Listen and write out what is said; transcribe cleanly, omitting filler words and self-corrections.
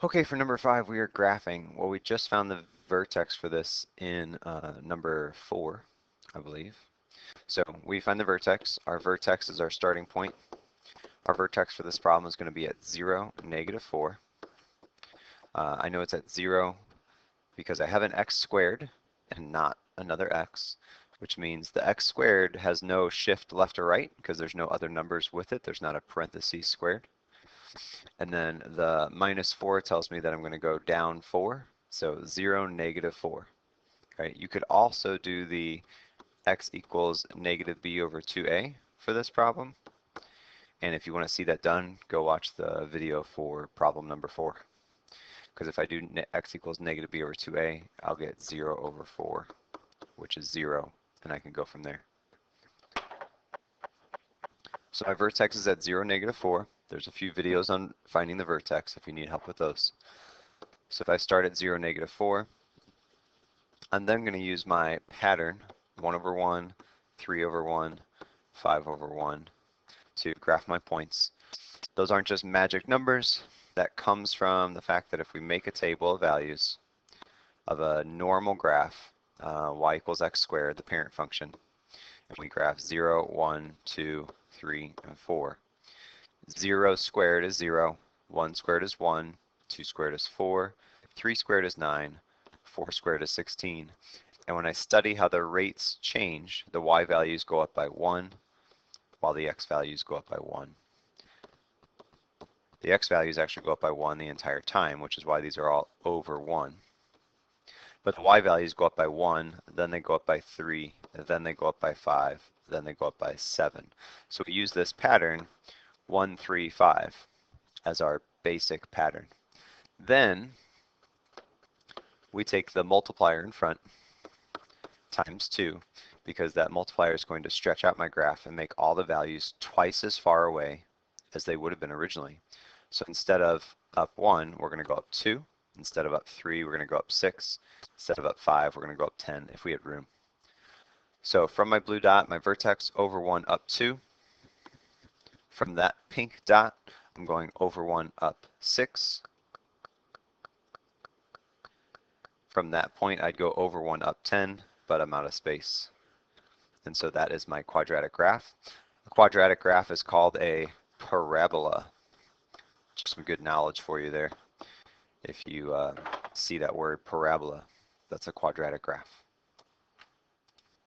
Okay, for number 5, we are graphing. Well, we just found the vertex for this in number 4, I believe. So we find the vertex. Our vertex is our starting point. Our vertex for this problem is going to be at 0, -4. I know it's at 0 because I have an x squared and not another x, which means the x squared has no shift left or right because there's no other numbers with it. There's not a parentheses squared. And then the -4 tells me that I'm going to go down 4. So 0, -4. Right? You could also do the x equals -b over 2a for this problem. And if you want to see that done, go watch the video for problem number 4. Because if I do x equals -b over 2a, I'll get 0 over 4, which is 0, and I can go from there. So my vertex is at 0, -4. There's a few videos on finding the vertex if you need help with those. So if I start at 0, -4, I'm then going to use my pattern, 1 over 1, 3 over 1, 5 over 1, to graph my points. Those aren't just magic numbers. That comes from the fact that if we make a table of values of a normal graph, y equals x squared, the parent function, and we graph 0, 1, 2, 3, and 4. 0 squared is 0, 1 squared is 1, 2 squared is 4, 3 squared is 9, 4 squared is 16. And when I study how the rates change, the y values go up by 1, while the x values go up by 1. The x values actually go up by 1 the entire time, which is why these are all over 1. But the y values go up by 1, then they go up by 3, then they go up by 5, then they go up by 7. So we use this pattern 1, 3, 5 as our basic pattern. Then we take the multiplier in front times 2, because that multiplier is going to stretch out my graph and make all the values twice as far away as they would have been originally. So instead of up 1, we're going to go up 2. Instead of up 3, we're going to go up 6. Instead of up 5, we're going to go up 10 if we had room. So from my blue dot, my vertex, over 1, up 2. From that pink dot, I'm going over 1, up 6. From that point, I'd go over 1, up 10, but I'm out of space. And so that is my quadratic graph. A quadratic graph is called a parabola. Just some good knowledge for you there. If you see that word parabola, that's a quadratic graph.